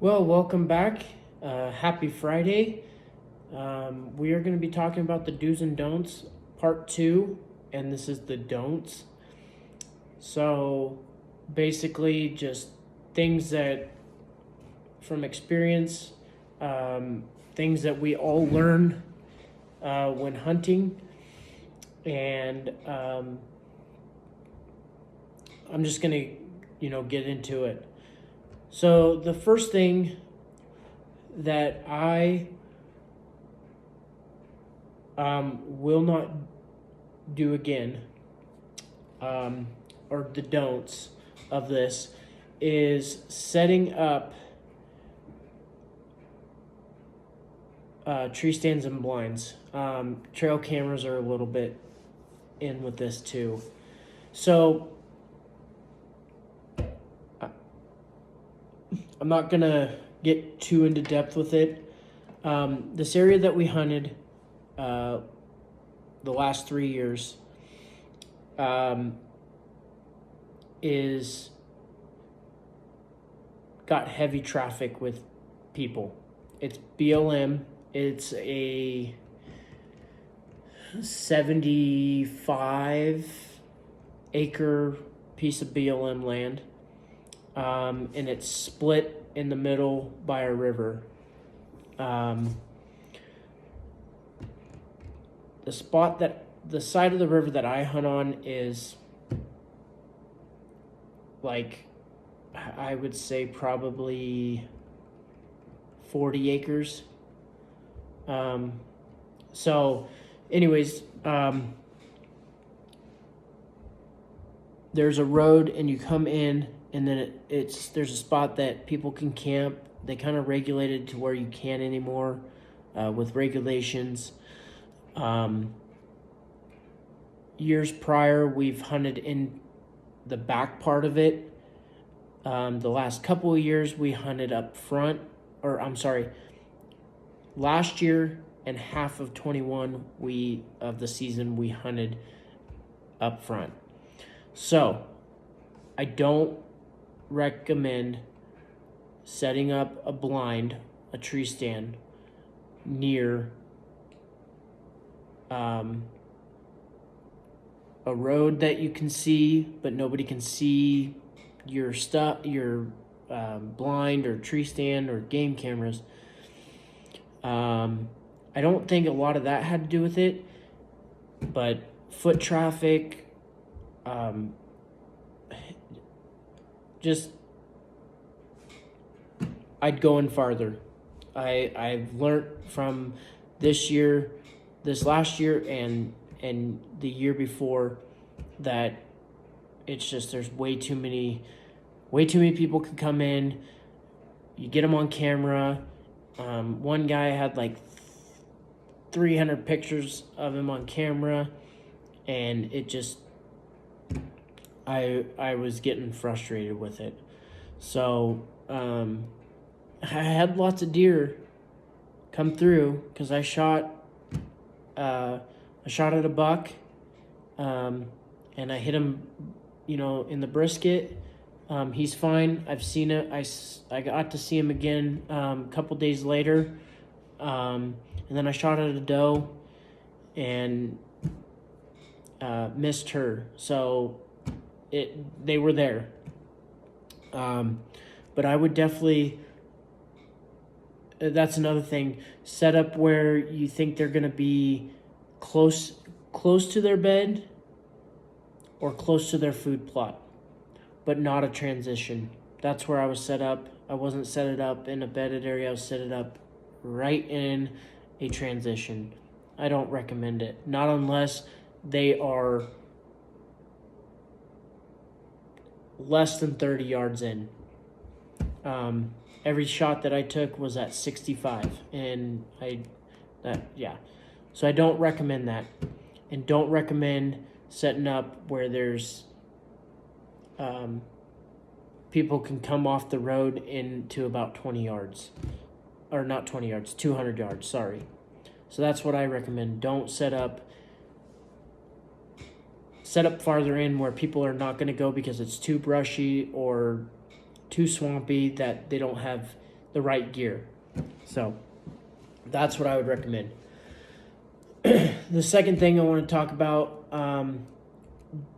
Well, welcome back. Happy Friday. We are going to be talking about the do's and don'ts, part two, and this is the don'ts. So, basically, just things that from experience, things that we all learn when hunting, and I'm just going to, get into it. So the first thing that I will not do again, or the don'ts of this, is setting up tree stands and blinds. Trail cameras are a little bit in with this too. So I'm not going to get too into depth with it. This area that we hunted the last 3 years is got heavy traffic with people. It's BLM. It's a 75-acre piece of BLM land. And it's split in the middle by a river. The side of the river that I hunt on is like, I would say probably 40 acres. So anyways, there's a road and you come in, and then there's a spot that people can camp. They kind of regulated to where you can't anymore with regulations. Years prior, we've hunted in the back part of it. The last couple of years, we hunted up front, last year and half of 21 of the season we hunted up front. So I don't recommend setting up a blind, a tree stand, near a road that you can see, but nobody can see your blind or tree stand or game cameras. I don't think a lot of that had to do with it, but foot traffic, I'd go in farther. I've learned from this last year and the year before, that it's just, there's way too many people can come in. You get them on camera. One guy had like 300 pictures of him on camera, and it just, I was getting frustrated with it. So I had lots of deer come through because I shot at a buck, and I hit him, in the brisket. He's fine. I've seen it. I got to see him again a couple days later, and then I shot at a doe and missed her. So they were there. But I would definitely, that's another thing, set up where you think they're going to be close to their bed or close to their food plot, but not a transition. That's where I was set up. I wasn't set it up in a bedded area. I was set it up right in a transition. I don't recommend it. Not unless they are less than 30 yards in. Every shot that I took was at 65, and so I don't recommend that, and don't recommend setting up where there's people can come off the road into about 20 yards, or not 20 yards, 200 yards, sorry. So that's what I recommend. Don't set up farther in where people are not going to go because it's too brushy or too swampy that they're the right gear. So that's what I would recommend. The second thing I want to talk about,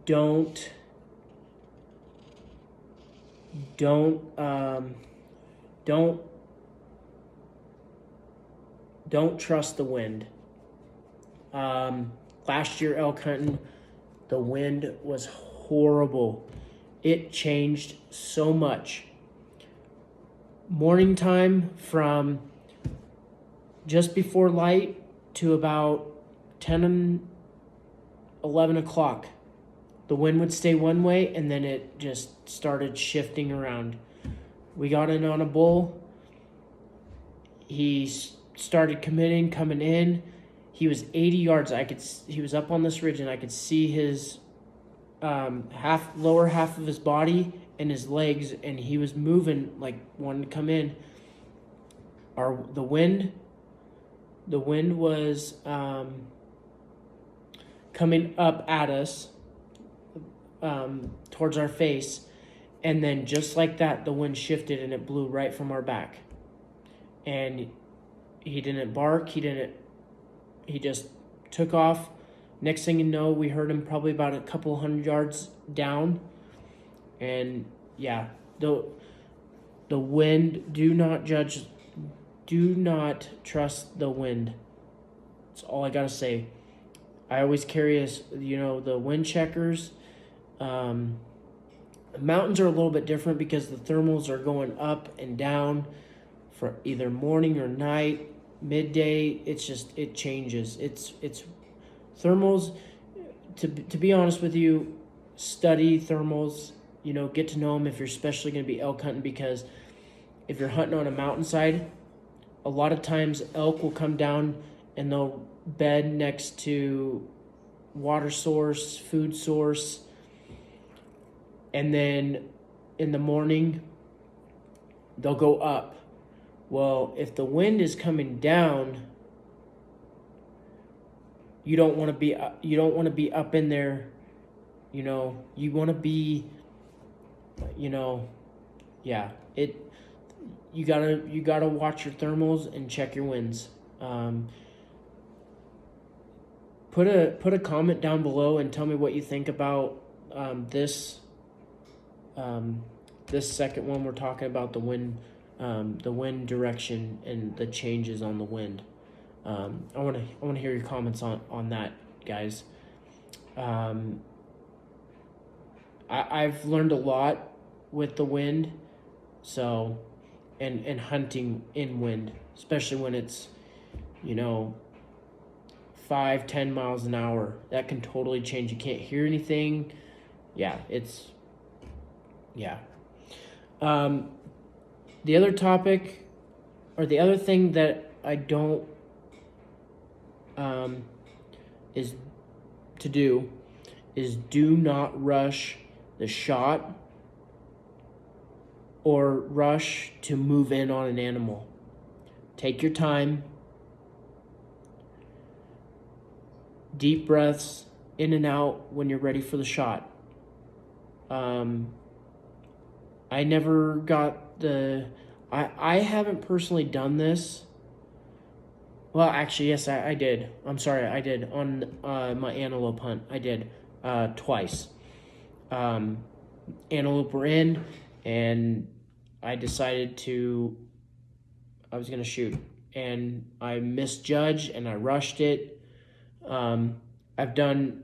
don't trust the wind. Last year elk hunting, the wind was horrible. It changed so much. Morning time from just before light to about 10 and 11 o'clock. The wind would stay one way, and then it just started shifting around. We got in on a bull. He started coming in. He was 80 yards. He was up on this ridge, and I could see his lower half of his body and his legs, and he was moving like wanting to come in. The wind was coming up at us towards our face, and then just like that, the wind shifted and it blew right from our back. And he didn't bark. He just took off. Next thing you know, we heard him probably about a couple 100 yards down. And yeah, the wind, do not trust the wind. That's all I gotta say. I always carry the wind checkers. Mountains are a little bit different because the thermals are going up and down for either morning or night, midday. It changes. It's thermals. To be honest with you, study thermals. Get to know them if you're especially going to be elk hunting, because if you're hunting on a mountainside, a lot of times elk will come down and they'll bed next to water source, food source, and then in the morning they'll go up. Well, if the wind is coming down, you don't want to be up in there. You want to be, you gotta watch your thermals and check your winds. Put a comment down below and tell me what you think about this second one. We're talking about the wind direction and the changes on the wind. I want to hear your comments on that, guys. I've learned a lot with the wind, so and hunting in wind, especially when it's 5-10 miles an hour. That can totally change. You can't hear anything. The other topic, or the other thing that I don't is do not rush the shot or rush to move in on an animal. Take your time. Deep breaths in and out when you're ready for the shot. I never got I haven't personally done this. Well, actually, yes, I did. I'm sorry, I did on my antelope hunt. I did twice. Antelope were in, and I decided I was gonna shoot, and I misjudged and I rushed it. I've done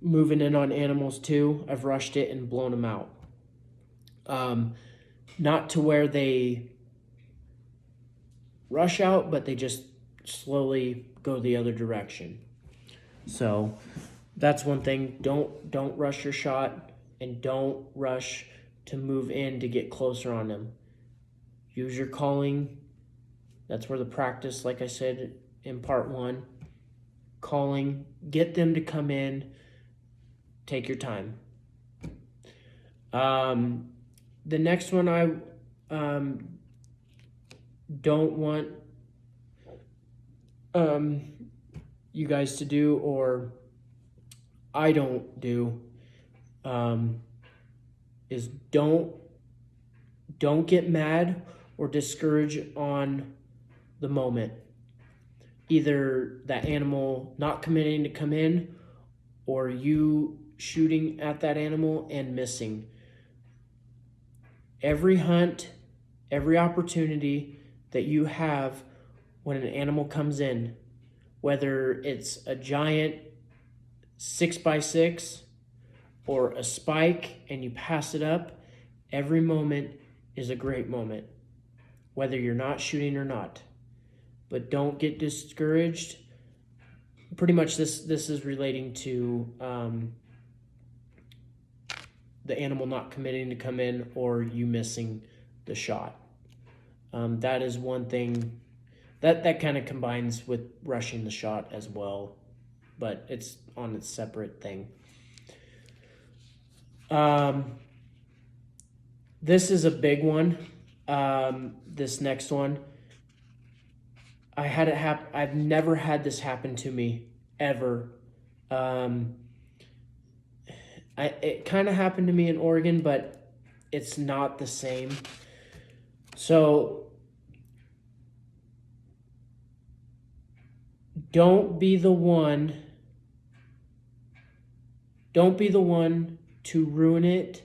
moving in on animals too. I've rushed it and blown them out. Not to where they rush out, but they just slowly go the other direction. So that's one thing. Don't rush your shot, and don't rush to move in to get closer on them. Use your calling. That's where the practice, like I said in part 1, calling, get them to come in. Take your time. The next one I don't want you guys to do, or I don't do, is don't get mad or discourage on the moment. Either that animal not committing to come in, or you shooting at that animal and missing. Every hunt, every opportunity that you have when an animal comes in, whether it's a giant 6x6 or a spike and you pass it up, every moment is a great moment, whether you're not shooting or not. But don't get discouraged. Pretty much this is relating to the animal not committing to come in or you missing the shot. That is one thing that kind of combines with rushing the shot as well, but it's on its separate thing. This is a big one. This next one, I had it happen. I've never had this happen to me ever. It kind of happened to me in Oregon, but it's not the same. So don't be the one to ruin it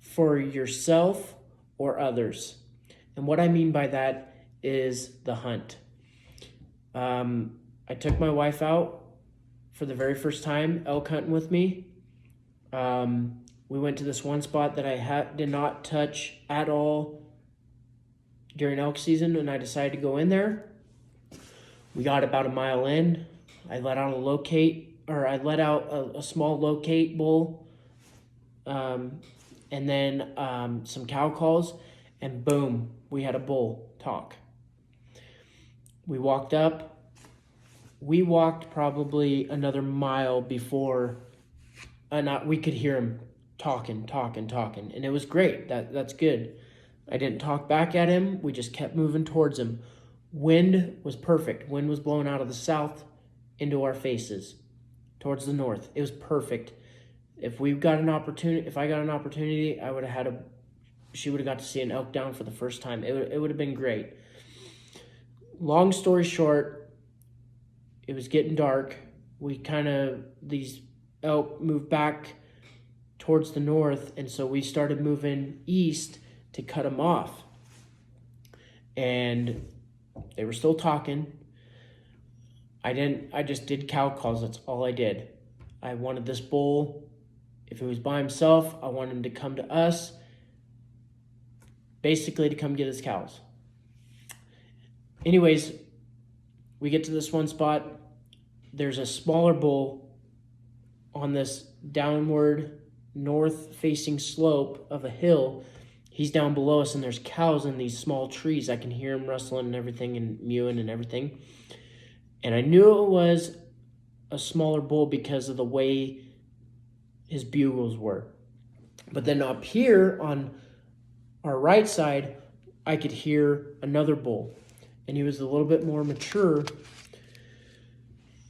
for yourself or others. And what I mean by that is the hunt. I took my wife out for the very first time elk hunting with me. We went to this one spot that I did not touch at all during elk season, and I decided to go in there. We got about a mile in. I let out a small locate bull, and then some cow calls, and boom, we had a bull talk. We walked up. We walked probably another mile before we could hear him talking, and it was great. That's good. I didn't talk back at him. We just kept moving towards him. Wind was perfect. Wind was blowing out of the south into our faces, towards the north. It was perfect. If I got an opportunity, she would have got to see an elk down for the first time. It would have been great. Long story short, it was getting dark. These elk moved back towards the north, and so we started moving east to cut them off. And they were still talking. I just did cow calls. That's all I did. I wanted this bull, if he was by himself, I wanted him to come to us, basically to come get his cows. Anyways, we get to this one spot. There's a smaller bull on this downward north-facing slope of a hill. He's down below us, and there's cows in these small trees. I can hear him rustling and everything and mewing and everything. And I knew it was a smaller bull because of the way his bugles were. But then up here on our right side, I could hear another bull, and he was a little bit more mature.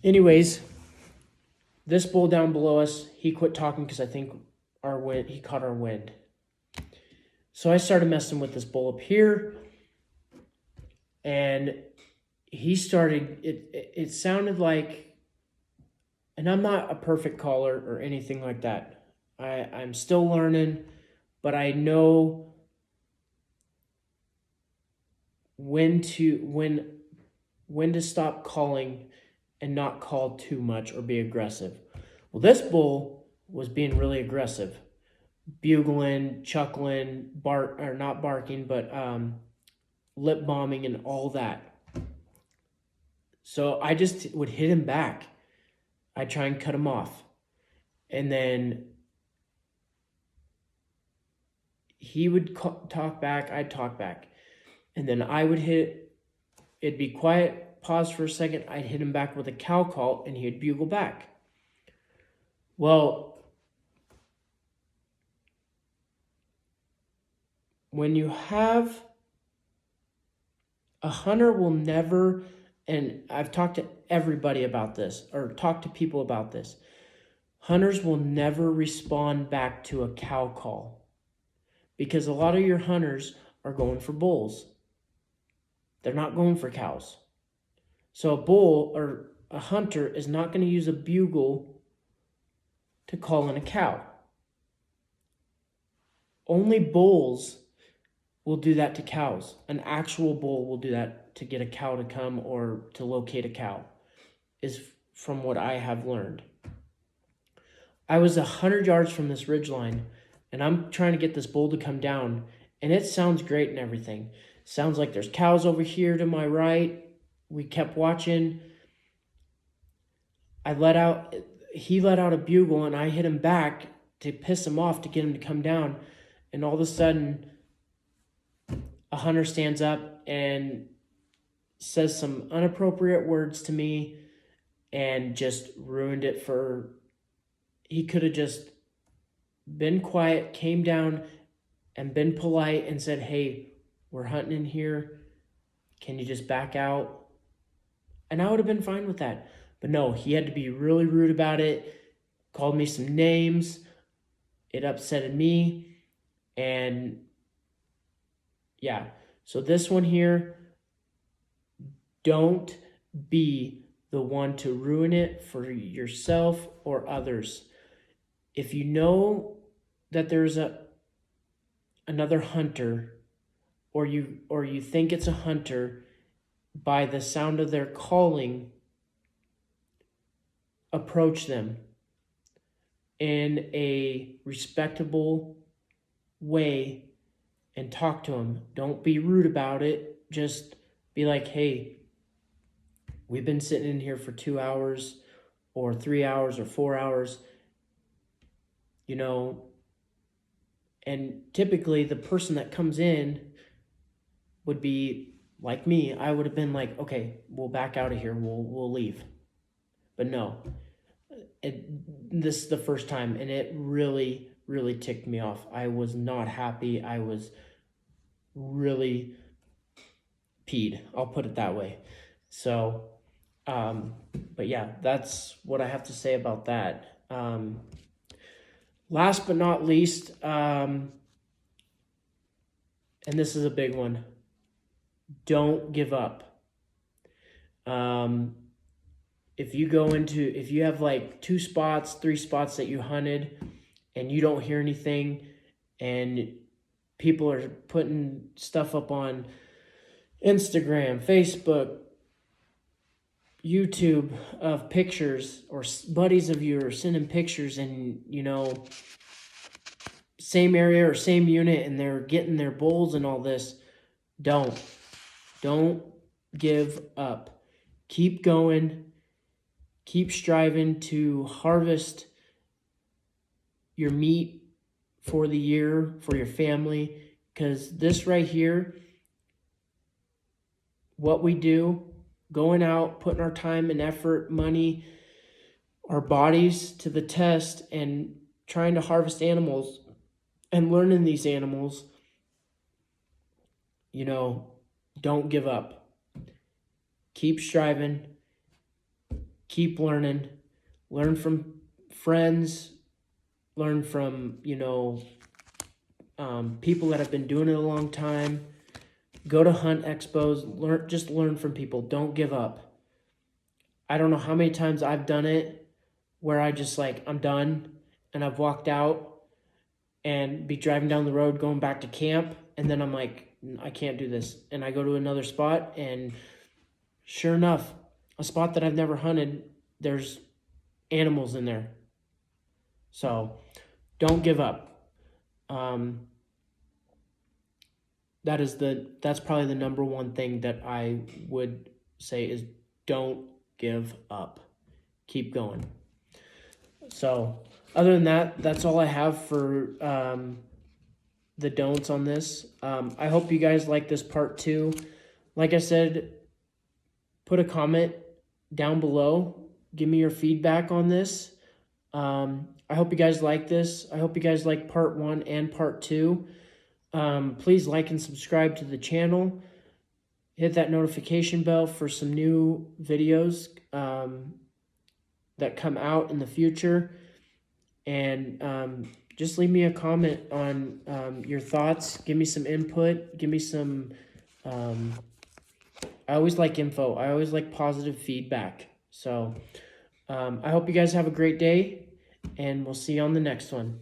Anyways, this bull down below us, he quit talking because I think he caught our wind. So I started messing with this bull up here, and he started, it sounded like, and I'm not a perfect caller or anything like that. I'm still learning, but I know when to stop calling and not call too much or be aggressive. Well, this bull was being really aggressive, bugling, chuckling, not barking, but lip bombing and all that. So I just would hit him back. I'd try and cut him off. And then he would talk back, I'd talk back. And then I would it'd be quiet, pause for a second, I'd hit him back with a cow call, and he'd bugle back. Well, when you have a hunter will never, and I've talked to everybody about this, or talked to people about this, hunters will never respond back to a cow call, because a lot of your hunters are going for bulls. They're not going for cows. So a bull or a hunter is not going to use a bugle to call in a cow. Only bulls will do that to cows. An actual bull will do that to get a cow to come or to locate a cow, is from what I have learned. I was 100 yards from this ridgeline, and I'm trying to get this bull to come down, and it sounds great and everything. Sounds like there's cows over here to my right. We kept watching. He let out a bugle, and I hit him back to piss him off to get him to come down. And all of a sudden, a hunter stands up and says some inappropriate words to me and just ruined it for... He could have just been quiet, came down, and been polite and said, hey, we're hunting in here. Can you just back out? And I would have been fine with that. But no, he had to be really rude about it, called me some names. It upsetted me. And yeah, so this one here, don't be the one to ruin it for yourself or others. If you know that there's another hunter, or you think it's a hunter by the sound of their calling, approach them in a respectable way and talk to them. Don't be rude about it. Just be like, hey, we've been sitting in here for 2 hours or 3 hours or 4 hours, and typically the person that comes in would be like me. I would have been like, okay, we'll back out of here. We'll leave. But no, this is the first time, and it really, really ticked me off. I was not happy. I was really peed. I'll put it that way. So, but yeah, that's what I have to say about that. Last but not least, and this is a big one, don't give up. If you have like 2 spots, 3 spots that you hunted and you don't hear anything, and people are putting stuff up on Instagram, Facebook, YouTube of pictures, or buddies of you are sending pictures and, same area or same unit, and they're getting their bulls and all this, don't give up. Keep going. Keep striving to harvest your meat for the year, for your family, because this right here, what we do, going out, putting our time and effort, money, our bodies to the test, and trying to harvest animals and learning these animals, don't give up. Keep striving. Keep learning. Learn from friends. Learn from, people that have been doing it a long time. Go to hunt expos. Learn from people. Don't give up. I don't know how many times I've done it where I just I'm done, and I've walked out and be driving down the road going back to camp, and then I'm like, I can't do this. And I go to another spot, and sure enough, a spot that I've never hunted, there's animals in there. So don't give up. That's probably the number one thing that I would say is don't give up. Keep going. So other than that, that's all I have for the don'ts on this. I hope you guys like this part 2. Like I said, put a comment down below. Give me your feedback on this. I hope you guys like this. I hope you guys like part 1 and part 2. Please like and subscribe to the channel. Hit that notification bell for some new videos that come out in the future. And just leave me a comment on your thoughts. Give me some input. Give me some I always like info. I always like positive feedback. So I hope you guys have a great day, and we'll see you on the next one.